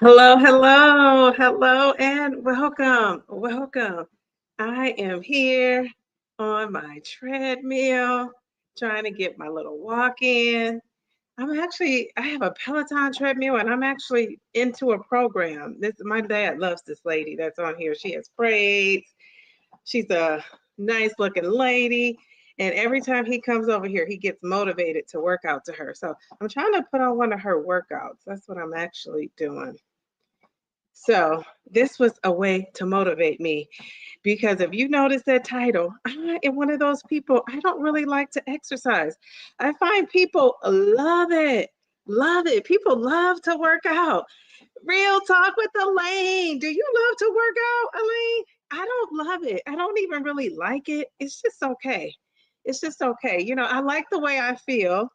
Hello, hello, hello, and welcome, welcome. I am here on my treadmill trying to get my little walk in. I have a Peloton treadmill and I'm actually into a program. My dad loves this lady that's on here. She has braids. She's a nice looking lady. And every time he comes over here, he gets motivated to work out to her. So I'm trying to put on one of her workouts. That's what I'm actually doing. So this was a way to motivate me because if you notice that title, I am one of those people, I don't really like to exercise. I find people love it. Love it. People love to work out. Real talk with Elaine. Do you love to work out, Elaine? I don't love it. I don't even really like it. It's just okay. It's just okay. I like the way I feel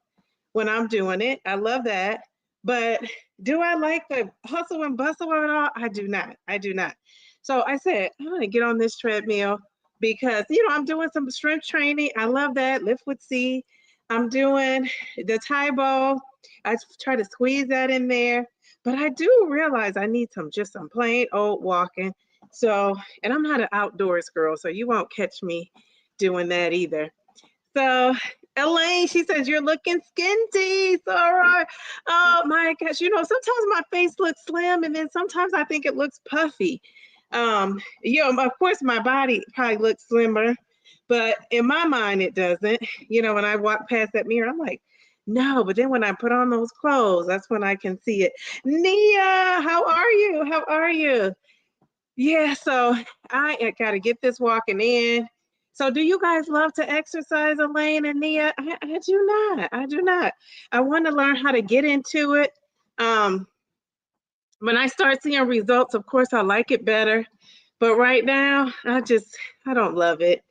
when I'm doing it. I love that. But do I like the hustle and bustle of it all? I do not. I do not. So I said, I'm going to get on this treadmill because, I'm doing some strength training. I love that. Lift with C. I'm doing the Taibo. I try to squeeze that in there. But I do realize I need some plain old walking. So, and I'm not an outdoors girl, so you won't catch me doing that either. So Elaine, she says you're looking skinty. Sorry. Oh my gosh. Sometimes my face looks slim and then sometimes I think it looks puffy. Of course my body probably looks slimmer, but in my mind it doesn't. When I walk past that mirror, I'm like, no, but then when I put on those clothes, that's when I can see it. Nia, how are you? How are you? Yeah, so I got to get this walking in. So, do you guys love to exercise, Elaine and Nia? I do not. I do not. I want to learn how to get into it. Um, when I start seeing results, of course, I like it better. But right now, I don't love it.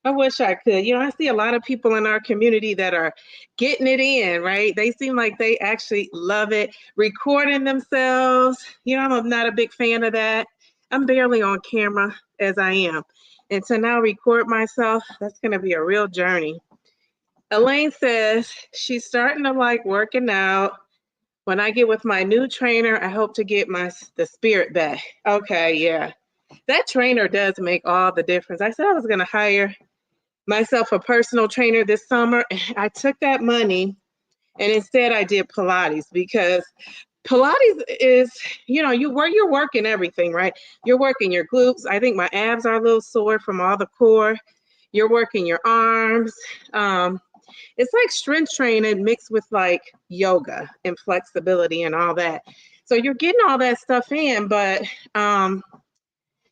I wish I could. I see a lot of people in our community that are getting it in, right? They seem like they actually love it, recording themselves. I'm not a big fan of that. I'm barely on camera as I am. And to now record myself, that's going to be a real journey. Elaine says she's starting to like working out. When I get with my new trainer, I hope to get the spirit back. Okay, yeah. That trainer does make all the difference. I said I was going to hire myself a personal trainer this summer. I took that money and instead I did Pilates because Pilates is, you're working everything, right? You're working your glutes. I think my abs are a little sore from all the core. You're working your arms. It's like strength training mixed with like yoga and flexibility and all that. So you're getting all that stuff in, but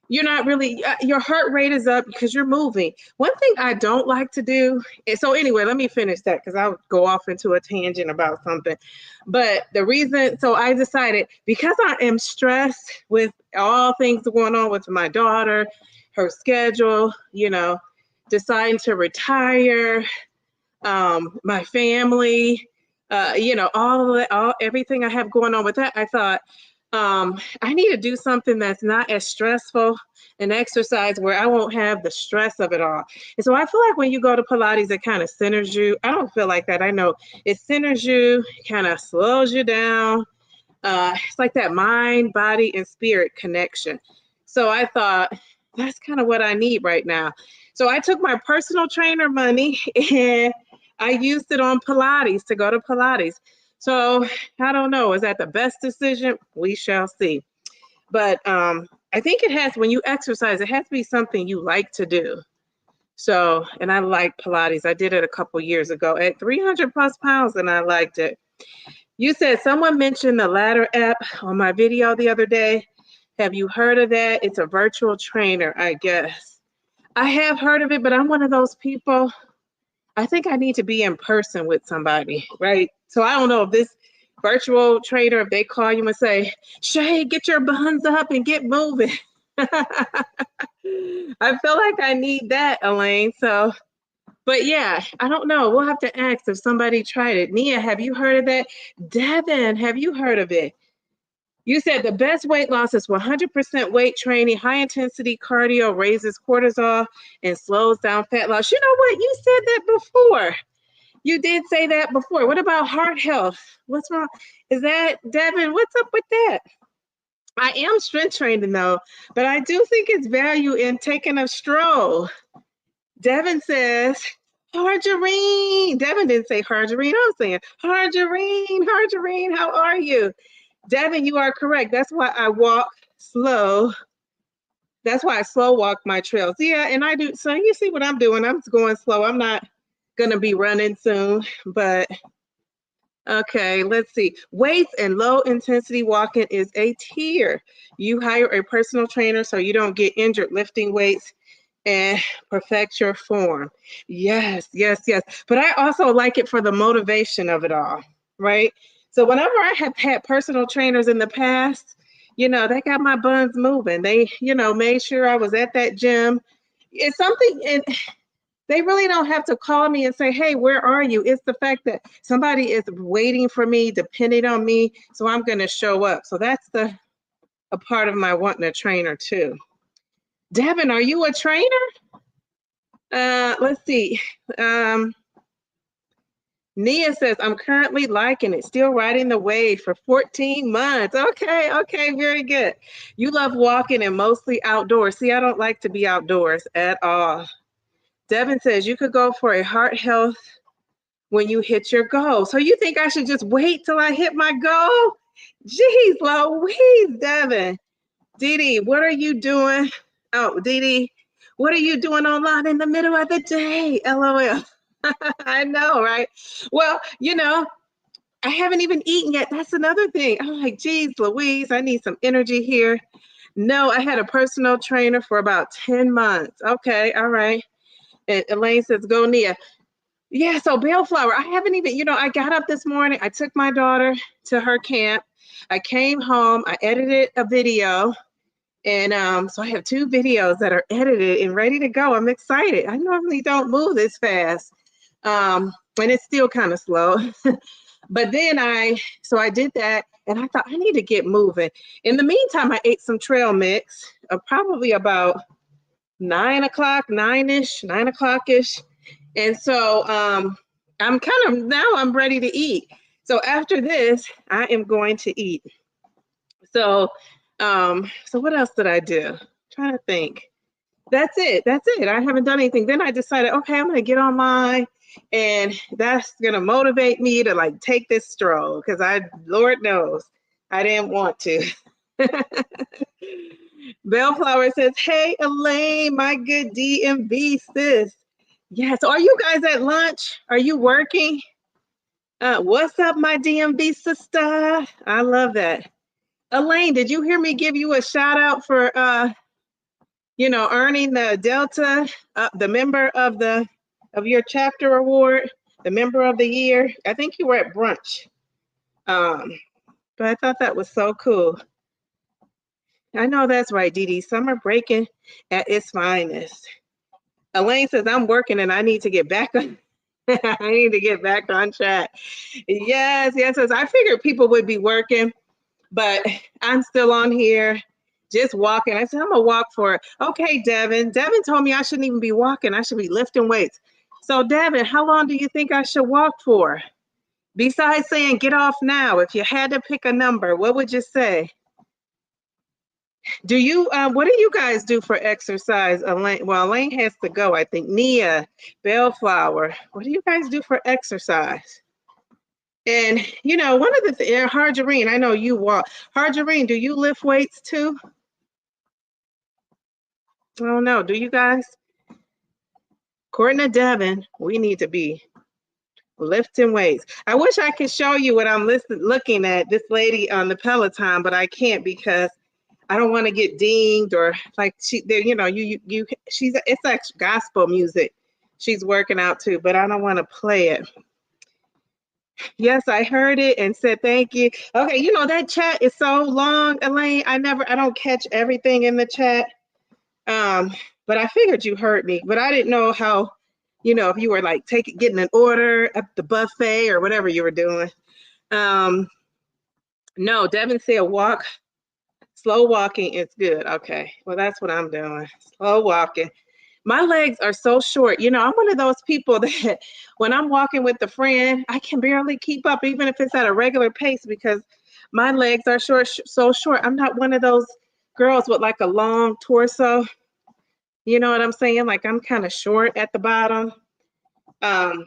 you're not really, your heart rate is up because you're moving. One thing I don't like to do is, so anyway, let me finish that because I'll go off into a tangent about something. But the reason, so I decided because I am stressed with all things going on with my daughter, her schedule, deciding to retire, my family, everything I have going on with that, I thought, I need to do something that's not as stressful and exercise where I won't have the stress of it all. And so I feel like when you go to Pilates, it kind of centers you. I don't feel like that. I know it centers you, kind of slows you down. It's like that mind, body, and spirit connection. So I thought that's kind of what I need right now. So I took my personal trainer money and I used it on Pilates to go to Pilates. So I don't know. Is that the best decision? We shall see. But I think it has, when you exercise, it has to be something you like to do. So, and I like Pilates. I did it a couple years ago at 300 plus pounds and I liked it. You said someone mentioned the Ladder app on my video the other day. Have you heard of that? It's a virtual trainer, I guess. I have heard of it, but I'm one of those people. I think I need to be in person with somebody, right? So I don't know if this virtual trainer, if they call you and say, Shay, get your buns up and get moving. I feel like I need that, Elaine. So, but yeah, I don't know. We'll have to ask if somebody tried it. Nia, have you heard of that? Devin, have you heard of it? You said the best weight loss is 100% weight training, high intensity cardio raises cortisol and slows down fat loss. You know what? You said that before. You did say that before. What about heart health? What's wrong? Is that, Devin, what's up with that? I am strength training though, but I do think it's value in taking a stroll. Devin says, Harjarine. Devin didn't say Harjarine. I'm saying Harjarine, Harjarine, how are you? Devin, you are correct. That's why I walk slow. That's why I slow walk my trails. Yeah, and I do. So you see what I'm doing. I'm going slow. I'm not going to be running soon, but okay, let's see. Weights and low intensity walking is a tier. You hire a personal trainer so you don't get injured lifting weights and perfect your form. Yes, yes, yes. But I also like it for the motivation of it all, right? So whenever I have had personal trainers in the past, they got my buns moving. They, made sure I was at that gym. It's something, and they really don't have to call me and say, hey, where are you? It's the fact that somebody is waiting for me, depending on me, so I'm going to show up. So that's a part of my wanting a trainer too. Devin, are you a trainer? Let's see. Nia says, I'm currently liking it, still riding the wave for 14 months. Okay, very good. You love walking and mostly outdoors. See, I don't like to be outdoors at all. Devin says, you could go for a heart health when you hit your goal. So you think I should just wait till I hit my goal? Jeez Louise, Devin. Dee, what are you doing? Oh, Dee, what are you doing online in the middle of the day? LOL. I know, right? Well, I haven't even eaten yet. That's another thing. I'm like, geez, Louise, I need some energy here. No, I had a personal trainer for about 10 months. Okay, all right. And Elaine says, go Nia. Yeah, so Bellflower, I haven't even, I got up this morning. I took my daughter to her camp. I came home. I edited a video. And so I have 2 videos that are edited and ready to go. I'm excited. I normally don't move this fast. And it's still kind of slow. But then I did that and I thought I need to get moving. In the meantime, I ate some trail mix, probably about 9 o'clock, 9 o'clock-ish. And so I'm ready to eat. So after this, I am going to eat. So what else did I do? I'm trying to think. That's it. I haven't done anything. Then I decided, okay, I'm going to get online and that's going to motivate me to like take this stroll because Lord knows, I didn't want to. Bellflower says, hey, Elaine, my good DMV sis. Yeah, so are you guys at lunch? Are you working? What's up, my DMV sister? I love that. Elaine, did you hear me give you a shout out for earning the Delta, the member of your chapter award, the member of the year? I think you were at brunch. But I thought that was so cool. I know that's right, Dee. Summer breaking at its finest. Elaine says, I'm working and I need to get back on. I need to get back on track. Yes. I figured people would be working, but I'm still on here just walking. I said, I'm going to walk for it. Okay, Devin. Devin told me I shouldn't even be walking. I should be lifting weights. So, Devin, how long do you think I should walk for? Besides saying get off now, if you had to pick a number, what would you say? Do you, what do you guys do for exercise? Elaine, well, Elaine has to go, I think. Nia, Bellflower, what do you guys do for exercise? And, one of the things, Harjarine, I know you walk. Harjarine, do you lift weights too? I don't know. Do you guys? According to Devin, we need to be lifting weights. I wish I could show you what I'm looking at, this lady on the Peloton, but I can't because I don't want to get dinged or like she's it's like gospel music. She's working out too, but I don't want to play it. Yes, I heard it and said thank you. Okay, that chat is so long, Elaine. I don't catch everything in the chat. But I figured you heard me, but I didn't know how, if you were like getting an order at the buffet or whatever you were doing. No, Devin said slow walking is good. Okay, well, that's what I'm doing. Slow walking. My legs are so short. I'm one of those people that when I'm walking with a friend, I can barely keep up, even if it's at a regular pace, because My legs are so short. I'm not one of those girls with like a long torso. You know what I'm saying? Like I'm kind of short at the bottom. Um,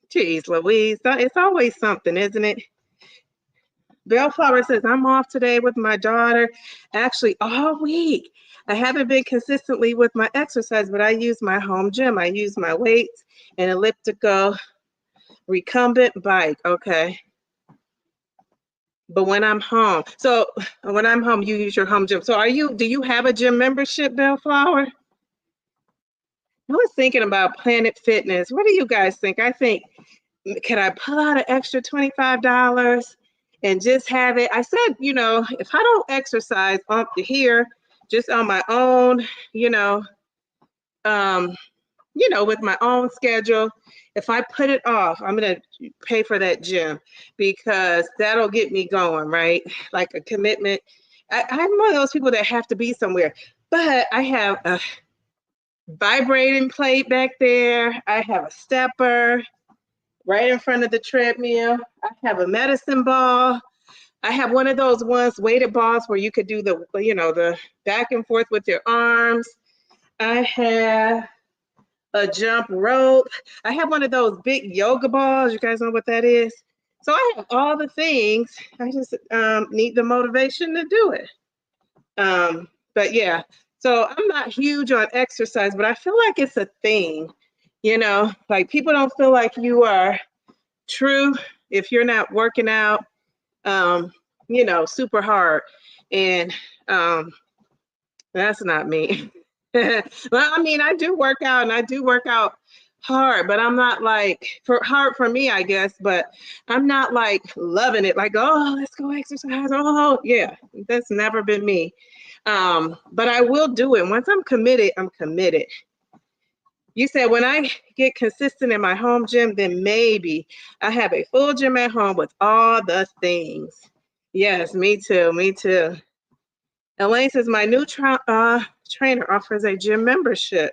Geez, Louise, it's always something, isn't it? Bellflower says, I'm off today with my daughter. Actually, all week. I haven't been consistently with my exercise, but I use my home gym. I use my weights and elliptical recumbent bike. Okay. But when I'm home, you use your home gym. So do you have a gym membership, Bellflower? I was thinking about Planet Fitness. What do you guys think? I think, can I pull out an extra $25 and just have it? I said, if I don't exercise up to here, just on my own, um, with my own schedule, if I put it off, I'm going to pay for that gym because that'll get me going, right? Like a commitment. I'm one of those people that have to be somewhere, but I have a vibrating plate back there. I have a stepper right in front of the treadmill. I have a medicine ball. I have one of those weighted balls where you could do the back and forth with your arms. I have a jump rope. I have one of those big yoga balls. You guys know what that is? So I have all the things. I just need the motivation to do it. But yeah, so I'm not huge on exercise, but I feel like it's a thing. Like people don't feel like you are true if you're not working out, super hard. And that's not me. Well, I mean, I do work out and I do work out hard, but I'm not like hard for me, I guess, but I'm not like loving it. Like, oh, let's go exercise. Oh, yeah, that's never been me. But I will do it. Once I'm committed, I'm committed. You said when I get consistent in my home gym, then maybe I have a full gym at home with all the things. Yes, me too. Me too. Elaine says my new trainer offers a gym membership.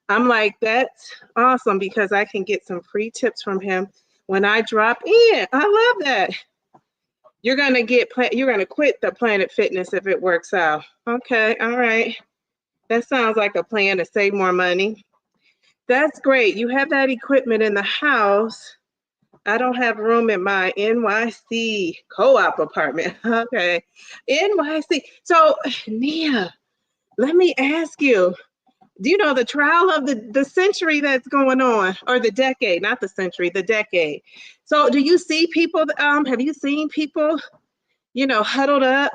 I'm like, that's awesome because I can get some free tips from him when I drop in. I love that. You're gonna quit the Planet Fitness if it works out. Okay, all right. That sounds like a plan to save more money. That's great. You have that equipment in the house. I don't have room in my NYC co-op apartment. Okay. NYC. So, Nia, let me ask you, do you know the trial of the century that's going on, or the decade, not the century, the decade? So do you see people, have you seen people, huddled up?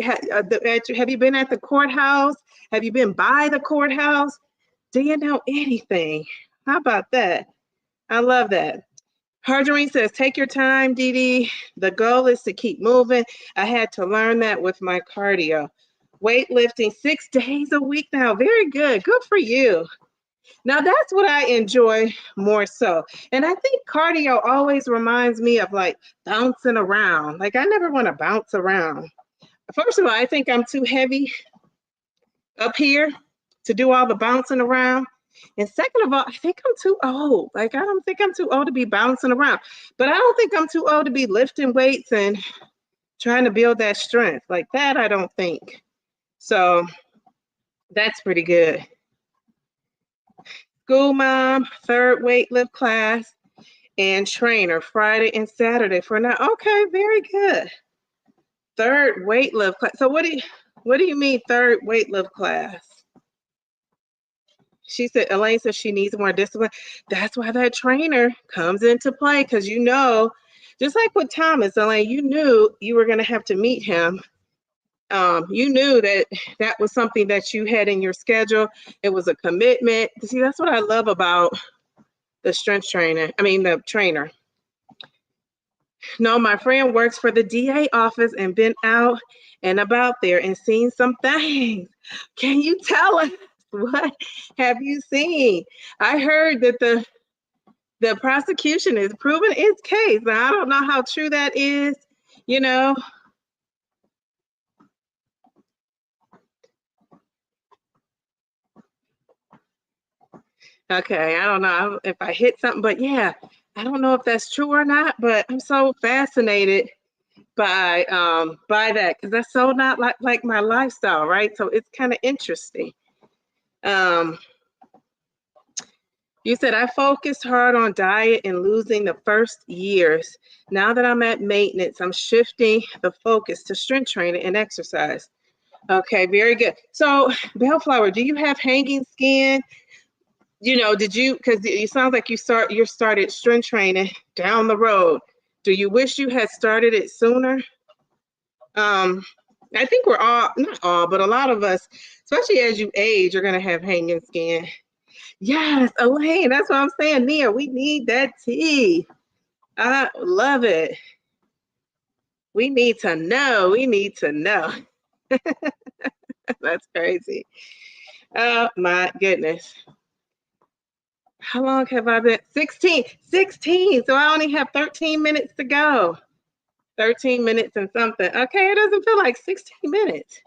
Have you been at the courthouse? Have you been by the courthouse? Do you know anything? How about that? I love that. Harjoine says, take your time, Dee Dee. The goal is to keep moving. I had to learn that with my cardio. Weightlifting 6 days a week now. Very good. Good for you. Now, that's what I enjoy more so. And I think cardio always reminds me of like bouncing around. Like I never want to bounce around. First of all, I think I'm too heavy up here to do all the bouncing around. And second of all, I think I'm too old. Like, I don't think I'm too old to be bouncing around. But I don't think I'm too old to be lifting weights and trying to build that strength. Like that, I don't think. So that's pretty good. School mom, third weight lift class, and trainer Friday and Saturday for now. Okay, very good. Third weight lift class. So what do you mean third weight lift class? She said, Elaine says she needs more discipline. That's why that trainer comes into play because just like with Thomas, Elaine, you knew you were going to have to meet him. You knew that was something that you had in your schedule. It was a commitment. See, that's what I love about the the trainer. No, my friend works for the DA office and been out and about there and seen some things. Can you tell us? What have you seen? I heard that the prosecution is proving its case. Now, I don't know how true that is, Okay, I don't know if I hit something, but yeah, I don't know if that's true or not, but I'm so fascinated by that, because that's so not like my lifestyle, right? So it's kind of interesting. Um, you said I focused hard on diet and losing the first years. Now that I'm at maintenance, I'm shifting the focus to strength training and exercise. Okay, very good. So, Bellflower, do you have hanging skin? Did you, because it sounds like you started strength training down the road. Do you wish you had started it sooner? I think we're all, not all, but a lot of us, especially as you age, you're gonna have hanging skin. Yes, Elaine, that's what I'm saying. Nia, we need that tea. I love it. We need to know. We need to know. That's crazy. Oh my goodness. How long have I been? 16. 16. So I only have 13 minutes to go. 13 minutes and something. Okay, it doesn't feel like 16 minutes.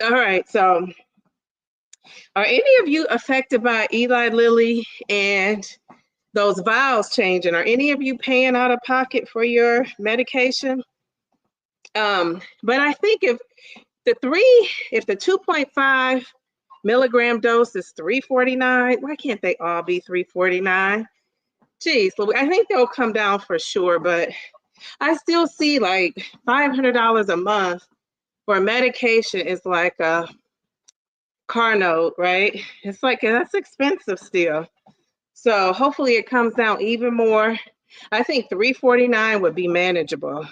All right, so are any of you affected by Eli Lilly and those vials changing? Are any of you paying out of pocket for your medication? But I think if the 2.5 milligram dose is $349, why can't they all be $349? Geez, I think they'll come down for sure, but I still see like $500 a month for medication is like a car note, right? It's like, that's expensive still. So hopefully it comes down even more. I think $349 would be manageable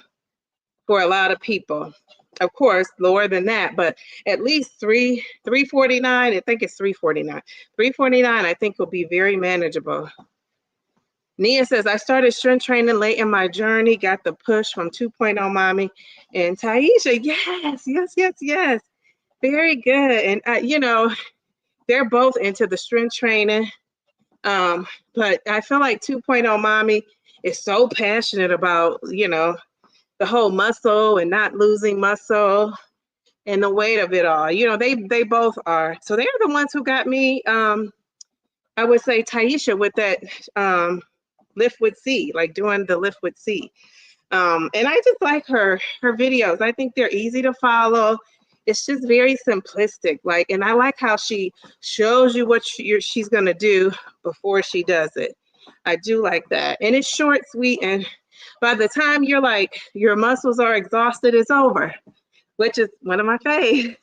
for a lot of people. Of course, lower than that, but at least $349. I think it's $349. $349, I think, will be very manageable. Nia says, I started strength training late in my journey, got the push from 2.0 Mommy and Taisha. Yes, yes, yes, yes. Very good. And, they're both into the strength training. But I feel like 2.0 Mommy is so passionate about, the whole muscle and not losing muscle and the weight of it all. They both are. So they're the ones who got me, I would say Taisha with that lift with C, like doing the lift with C. And I just like her videos. I think they're easy to follow. It's just very simplistic. And I like how she shows you what she's gonna do before she does it. I do like that. And it's short, sweet, and by the time you're like, your muscles are exhausted, it's over, which is one of my favorite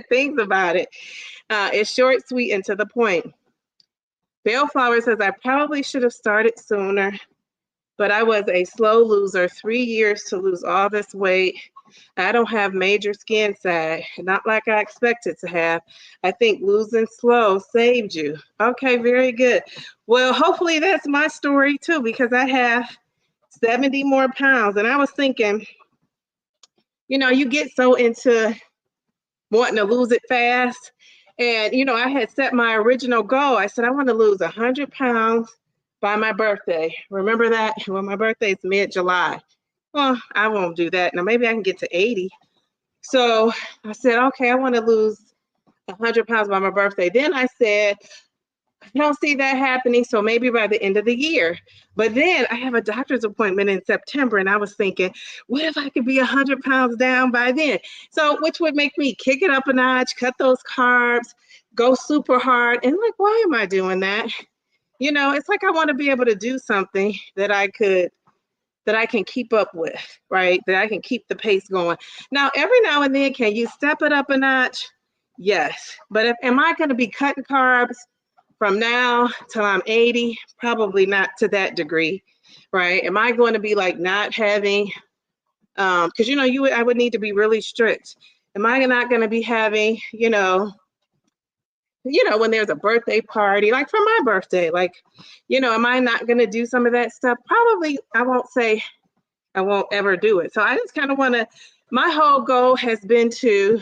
things about it. It's short, sweet, and to the point. Bellflower says, I probably should have started sooner, but I was a slow loser, 3 years to lose all this weight. I don't have major skin sag, not like I expected to have. I think losing slow saved you. Okay, very good. Well, hopefully that's my story too, because I have 70 more pounds. And I was thinking, you get so into wanting to lose it fast. And, I had set my original goal. I said, I want to lose 100 pounds by my birthday. Remember that? Well, my birthday is mid-July. Well, I won't do that. Now, maybe I can get to 80. So I said, okay, I want to lose 100 pounds by my birthday. Then I said, I don't see that happening, so maybe by the end of the year. But then I have a doctor's appointment in September, and I was thinking, what if I could be 100 pounds down by then? So, which would make me kick it up a notch, cut those carbs, go super hard. And like, why am I doing that? It's like I want to be able to do something that I can keep up with, right? That I can keep the pace going. Now, every now and then, can you step it up a notch? Yes. But am I going to be cutting carbs from now till I'm 80? Probably not to that degree, right? Am I going to be like not having, because I would need to be really strict. Am I not going to be having, when there's a birthday party, like for my birthday, am I not going to do some of that stuff? Probably. I won't say I won't ever do it. So I just kind of want to, my whole goal has been to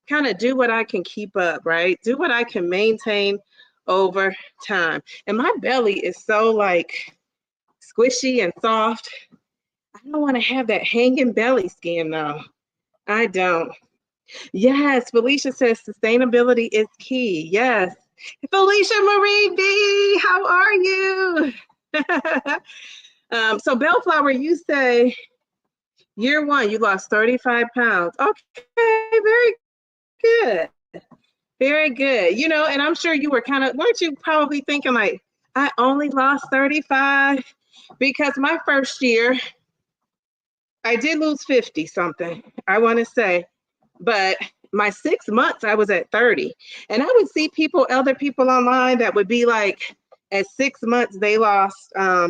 kind of do what I can keep up, right? Do what I can maintain over time. And my belly is so squishy and soft. I don't want to have that hanging belly skin though. I don't. Yes, Felicia says sustainability is key. Yes. Felicia Marie B, how are you? So Bellflower, you say Year one, you lost 35 pounds. Okay, very good. Very good. And I'm sure you were weren't you probably thinking like, I only lost 35? Because my first year, I did lose 50 something, I want to say. But my 6 months, I was at 30. And I would see other people online that would be like, at 6 months, they lost a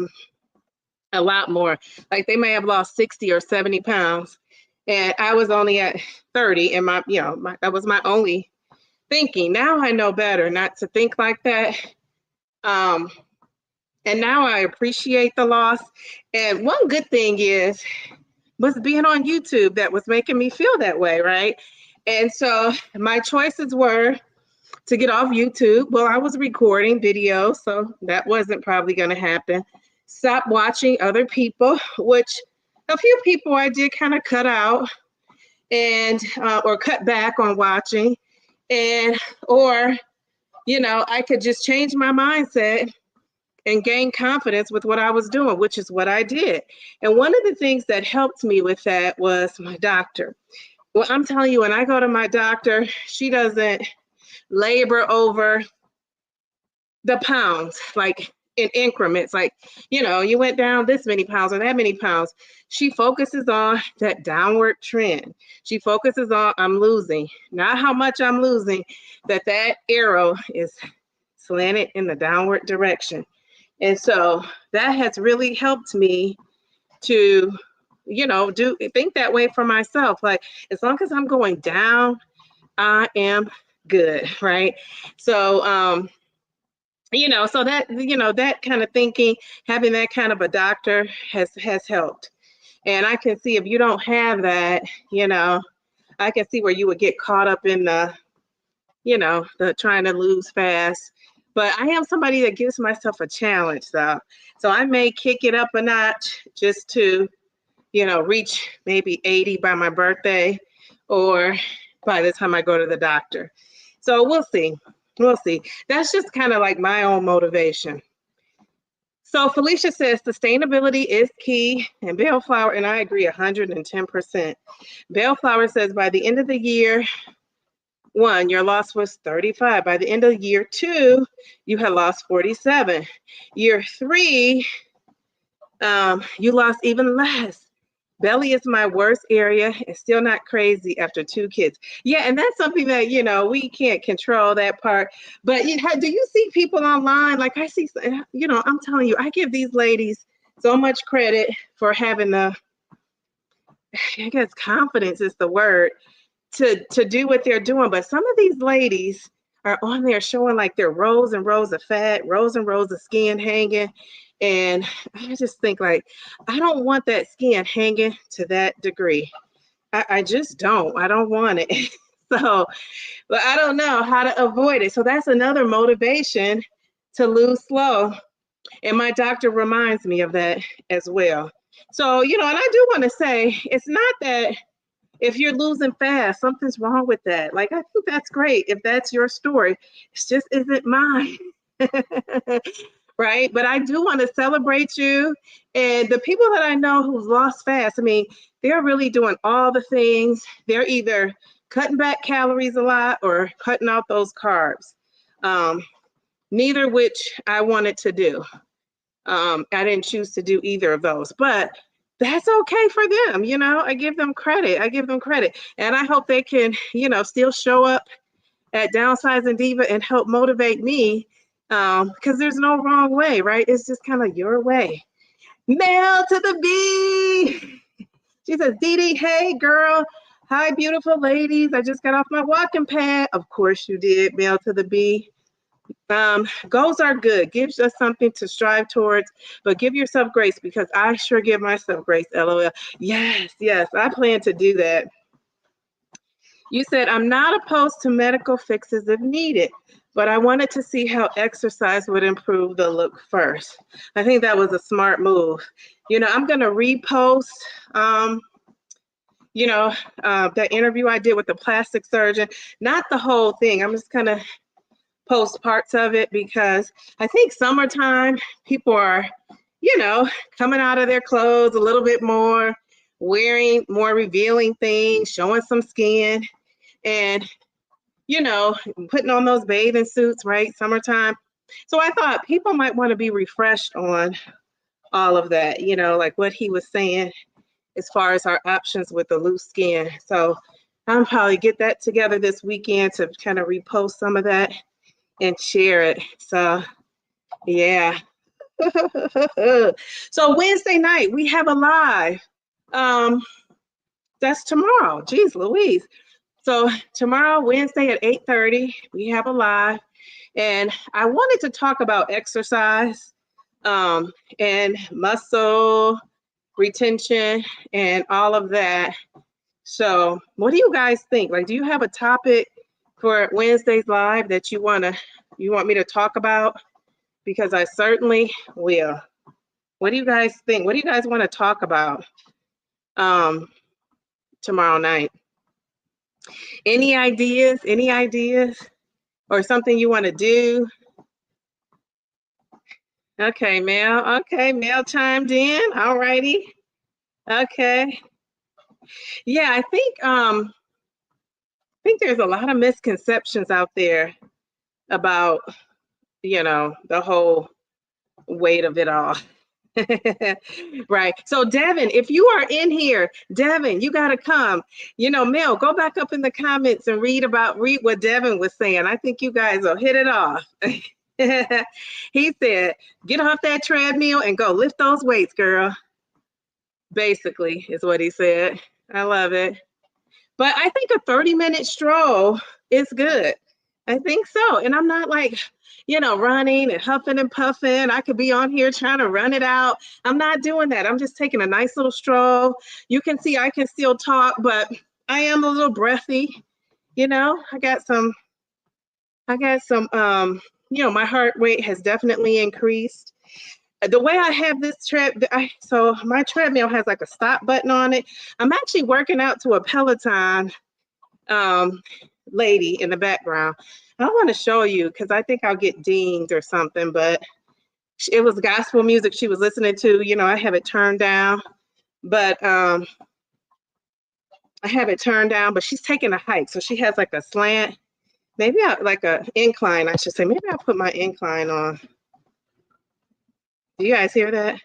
lot more. Like they may have lost 60 or 70 pounds. And I was only at 30. And that was my only thinking. Now I know better not to think like that. And now I appreciate the loss. And one good thing was being on YouTube that was making me feel that way, right? And so my choices were to get off YouTube. Well, I was recording videos, so that wasn't probably going to happen. Stop watching other people, which a few people I did kind of cut out and or cut back on watching. Or I could just change my mindset and gain confidence with what I was doing, which is what I did. And one of the things that helped me with that was my doctor. Well, I'm telling you, when I go to my doctor, she doesn't labor over the pounds, like in increments, like, you went down this many pounds or that many pounds. She focuses on that downward trend. She focuses on I'm losing, not how much I'm losing, that arrow is slanted in the downward direction. And so that has really helped me to, think that way for myself. Like, as long as I'm going down, I am good, right? So, so that kind of thinking, having that kind of a doctor has helped. And I can see if you don't have that, I can see where you would get caught up in the trying to lose fast. But I am somebody that gives myself a challenge, though. So I may kick it up a notch just to, reach maybe 80 by my birthday or by the time I go to the doctor. So we'll see. We'll see. That's just kind of like my own motivation. So Felicia says sustainability is key, and Bellflower, and I agree 110%. Bellflower says by the end of the year, one, your loss was 35. By the end of year two, you had lost 47. Year three, you lost even less. Belly is my worst area. It's still not crazy after 2 kids. Yeah, and that's something that, we can't control that part. But do you see people online? Like I see, I'm telling you, I give these ladies so much credit for having I guess confidence is the word, to do what they're doing. But some of these ladies are on there showing like their rows and rows of fat, rows and rows of skin hanging. And I just think like, I don't want that skin hanging to that degree. I just don't. I don't want it. So, but I don't know how to avoid it. So that's another motivation to lose slow. And my doctor reminds me of that as well. So, and I do want to say, it's not that if you're losing fast, something's wrong with that. Like, I think that's great if that's your story. It just isn't mine. Right? But I do want to celebrate you. And the people that I know who've lost fast, I mean, they're really doing all the things. They're either cutting back calories a lot or cutting out those carbs. Neither which I wanted to do. I didn't choose to do either of those, but that's okay for them. I give them credit. And I hope they can, still show up at Downsizing Diva and help motivate me. Because there's no wrong way, right? It's just kind of your way. Mail to the B. She says, Dee Dee, hey girl. Hi, beautiful ladies. I just got off my walking pad. Of course you did. Mail to the B. Goals are good. Gives us something to strive towards, but give yourself grace, because I sure give myself grace. LOL. Yes, I plan to do that. You said, I'm not opposed to medical fixes if needed, but I wanted to see how exercise would improve the look first. I think that was a smart move. I'm going to repost, that interview I did with the plastic surgeon, not the whole thing. I'm just going to post parts of it, because I think summertime, people are, coming out of their clothes a little bit more. wearing more revealing things, showing some skin, and, you know, putting on those bathing suits, right? Summertime. So I thought people might want to be refreshed on all of that, you know, like what he was saying as far as our options with the loose skin. So I'll probably get that together this weekend to kind of repost some of that and share it. So yeah. So Wednesday night we have a live. Um, that's tomorrow. Jeez Louise. So tomorrow, Wednesday at 8:30, we have a live. And I wanted to talk about exercise and muscle retention and all of that. So what do you guys think? Like, do you have a topic for Wednesday's live that you want me to talk about? Because I certainly will. What do you guys think? What do you guys want to talk about tomorrow night? Any ideas? Any ideas? Or something you want to do? Okay, Mel. Okay, Mel chimed in. All righty. Okay. Yeah, I think there's a lot of misconceptions out there about, you know, the whole weight of it all. Right. So Devin, if you are in here, Devin, you got to come. You know, Mel, go back up in the comments and read what Devin was saying. I think you guys will hit it off. He said, get off that treadmill and go lift those weights, girl. Basically, is what he said. I love it. But I think a 30-minute stroll is good. I think so. And I'm not like, you know, running and huffing and puffing. I could be on here trying to run it out. I'm not doing that. I'm just taking a nice little stroll. You can see I can still talk, but I am a little breathy. You know, I got some, you know, my heart rate has definitely increased. The way I have this so my treadmill has like a stop button on it. I'm actually working out to a Peloton lady in the background. I don't want to show you because I think I'll get dinged or something, but it was gospel music she was listening to. You know, I have it turned down, but she's taking a hike. So she has like a slant, maybe like a incline, I should say. Maybe I'll put my incline on. Do you guys hear that?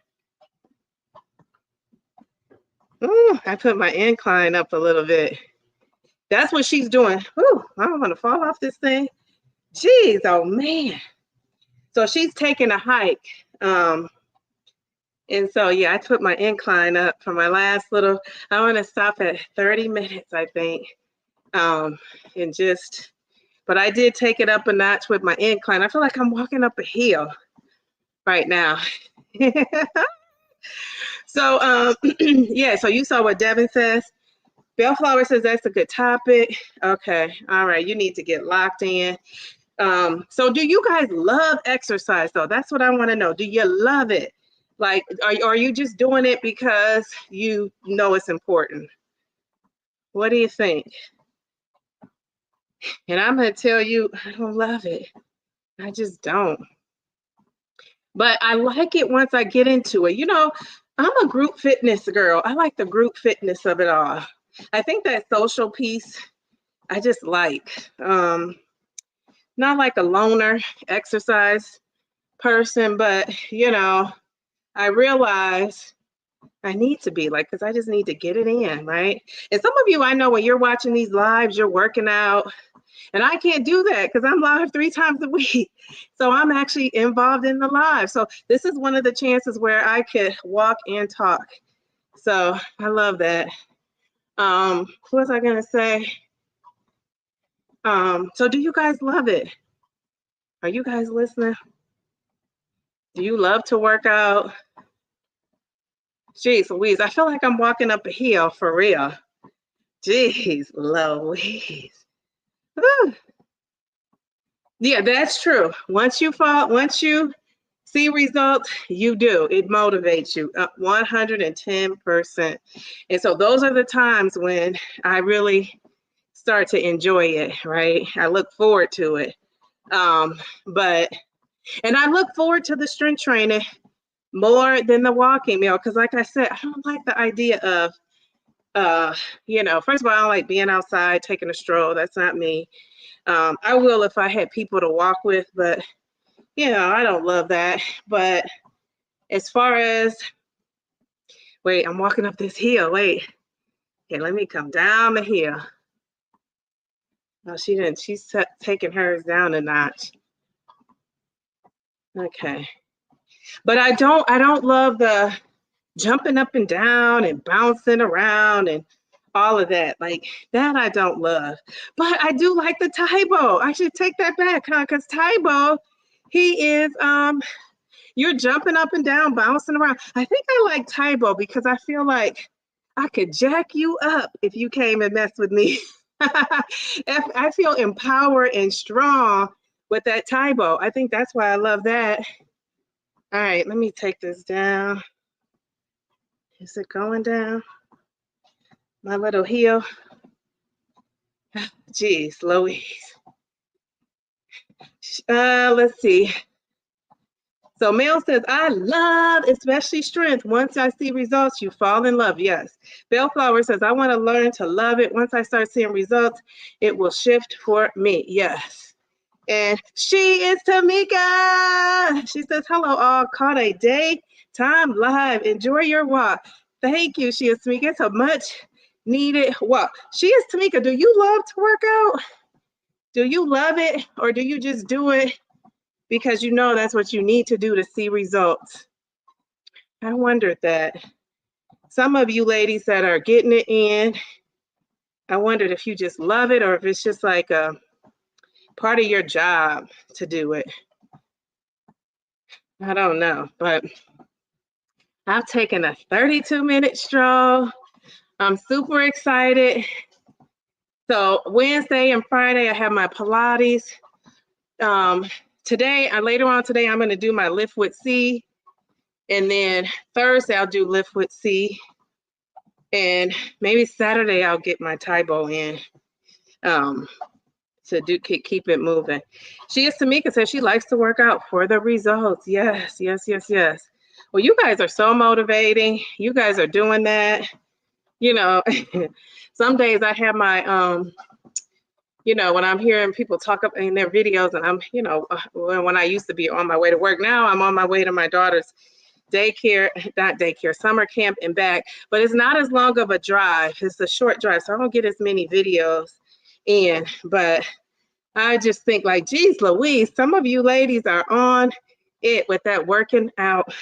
Ooh, I put my incline up a little bit. That's what she's doing. Ooh, I don't want to fall off this thing. Jeez, oh man. So she's taking a hike. And so, yeah, I put my incline up for my last little, I want to stop at 30 minutes, I think. But I did take it up a notch with my incline. I feel like I'm walking up a hill right now. So, yeah, so you saw what Devin says. Bellflower says that's a good topic. Okay, all right, you need to get locked in. So do you guys love exercise though? That's what I want to know. Do you love it? Like, are you just doing it because you know it's important? What do you think? And I'm going to tell you, I don't love it. I just don't. But I like it once I get into it. You know, I'm a group fitness girl. I like the group fitness of it all. I think that social piece, I just like. Not like a loner exercise person, but, you know, I realize I need to be like, because I just need to get it in, right? And some of you, I know when you're watching these lives, you're working out, and I can't do that because I'm live 3 times a week. So I'm actually involved in the live. So this is one of the chances where I could walk and talk. So I love that. What was I going to say? So do you guys love it? Are you guys listening? Do you love to work out? Jeez Louise, I feel like I'm walking up a hill for real. Jeez Louise. Whew. Yeah, that's true. Once you see results, you do. It motivates you 110%. And so those are the times when I really start to enjoy it, right? I look forward to it. And I look forward to the strength training more than the walking meal, because like I said, I don't like the idea of You know, first of all, I don't like being outside, taking a stroll. That's not me. I will if I had people to walk with, but you know, I don't love that. But as far as, wait, I'm walking up this hill. Wait, okay, let me come down the hill. No, she didn't. She's taking hers down a notch. Okay, but I don't love the jumping up and down and bouncing around and all of that. Like that I don't love. But I do like the Tybo. I should take that back, huh? Because Tybo, he is you're jumping up and down, bouncing around. I think I like Tybo because I feel like I could jack you up if you came and messed with me. I feel empowered and strong with that Tybo. I think that's why I love that. All right, let me take this down. Is it going down? My little heel. Geez, Louise. Let's see. So Mel says, I love especially strength. Once I see results, you fall in love. Yes. Bellflower says, I want to learn to love it. Once I start seeing results, it will shift for me. Yes. And she is Tamika. She says, hello all. Caught a daytime live. Enjoy your walk. Thank you. She is Tamika. It's a much needed walk. She is Tamika. Do you love to work out? Do you love it? Or do you just do it because you know that's what you need to do to see results? I wondered that. Some of you ladies that are getting it in, I wondered if you just love it or if it's just like a part of your job to do it. I don't know, but I've taken a 32-minute stroll. I'm super excited. So Wednesday and Friday, I have my Pilates. Later on today, I'm going to do my lift with C. And then Thursday, I'll do lift with C. And maybe Saturday, I'll get my Tybo in to keep it moving. She is Tamika, says she likes to work out for the results. Yes, yes, yes, yes. Well, you guys are so motivating. You guys are doing that. You know, some days I have my, you know, when I'm hearing people talk up in their videos and I'm, you know, when I used to be on my way to work, now I'm on my way to my daughter's summer camp and back, but it's not as long of a drive. It's a short drive, so I don't get as many videos in, but I just think like, geez, Louise, some of you ladies are on it with that working out,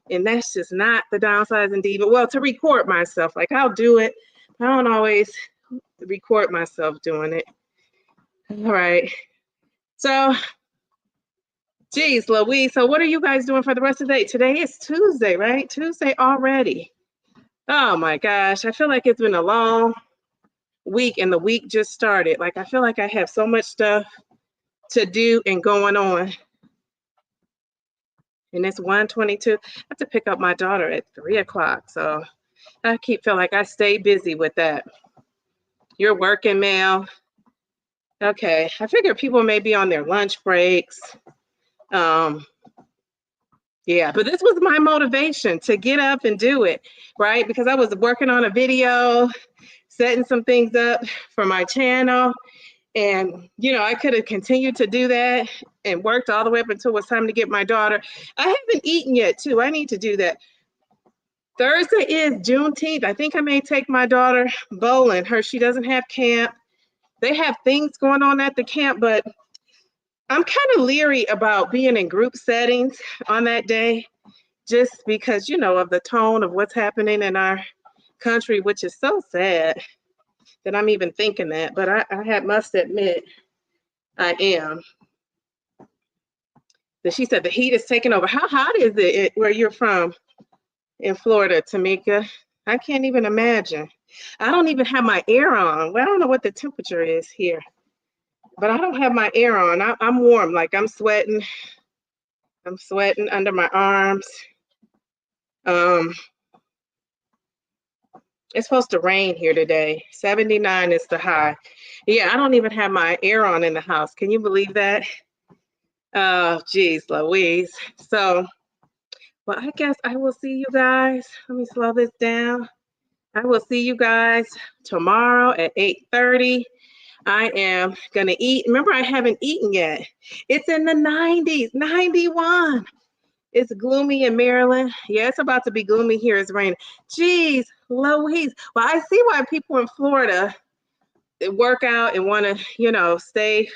and that's just not the Downsizing Diva. Well, to record myself, like I'll do it. I don't always record myself doing it. All right. So, geez, Louise, so what are you guys doing for the rest of the day? Today is Tuesday, right? Tuesday already. Oh my gosh, I feel like it's been a long week and the week just started. Like I feel like I have so much stuff to do and going on. And it's 1:22. I have to pick up my daughter at 3 o'clock. So I feel like I stay busy with that. You're working, Mel. Okay. I figure people may be on their lunch breaks. Yeah, but this was my motivation to get up and do it, right? Because I was working on a video, setting some things up for my channel. And, you know, I could have continued to do that and worked all the way up until it was time to get my daughter. I haven't eaten yet, too. I need to do that. Thursday is Juneteenth. I think I may take my daughter bowling. She doesn't have camp. They have things going on at the camp, but I'm kind of leery about being in group settings on that day, just because, you know, of the tone of what's happening in our country, which is so sad that I'm even thinking that. But I must admit, I am. But she said the heat is taking over. How hot is it where you're from in Florida, Tamika? I can't even imagine. I don't even have my air on. Well, I don't know what the temperature is here, but I don't have my air on. I'm warm, like I'm sweating. I'm sweating under my arms. It's supposed to rain here today. 79 is the high. Yeah, I don't even have my air on in the house. Can you believe that? Oh, geez, Louise. So, well, I guess I will see you guys. Let me slow this down. I will see you guys tomorrow at 8:30. I am going to eat. Remember, I haven't eaten yet. It's in the 90s, 91. It's gloomy in Maryland. Yeah, it's about to be gloomy here. It's raining. Jeez, Louise. Well, I see why people in Florida work out and want to, stay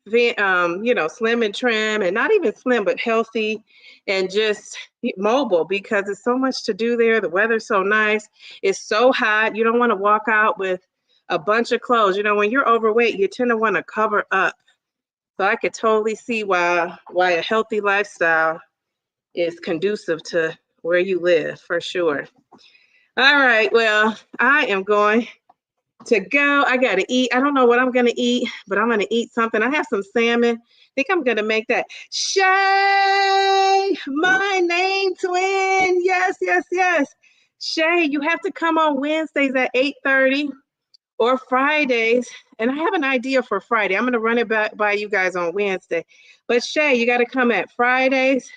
slim and trim, and not even slim, but healthy and just mobile, because it's so much to do there. The weather's so nice. It's so hot. You don't want to walk out with a bunch of clothes. When you're overweight, you tend to want to cover up. So I could totally see why a healthy lifestyle is conducive to where you live, for sure. All right, well, I am going to go. I got to eat. I don't know what I'm going to eat, but I'm going to eat something. I have some salmon. I think I'm going to make that. Shay, my name twin. Yes, yes, yes. Shay, you have to come on Wednesdays at 8:30 or Fridays. And I have an idea for Friday. I'm going to run it by you guys on Wednesday. But Shay, you got to come at Fridays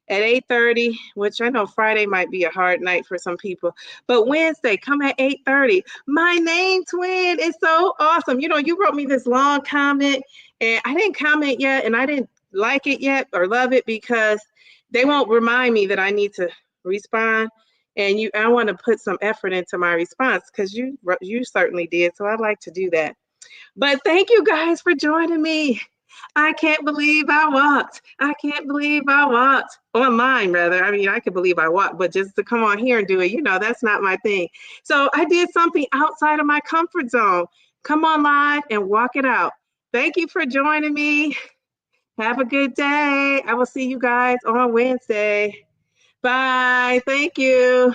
at 8:30, which I know Friday might be a hard night for some people, but Wednesday, come at 8:30. My name twin is so awesome. You wrote me this long comment, and I didn't comment yet, and I didn't like it yet or love it because they won't remind me that I need to respond. And I want to put some effort into my response because you certainly did. So I'd like to do that. But thank you guys for joining me. I can't believe I walked. I can't believe I walked. Online, rather. I mean, I could believe I walked, but just to come on here and do it, that's not my thing. So I did something outside of my comfort zone. Come on live and walk it out. Thank you for joining me. Have a good day. I will see you guys on Wednesday. Bye. Thank you.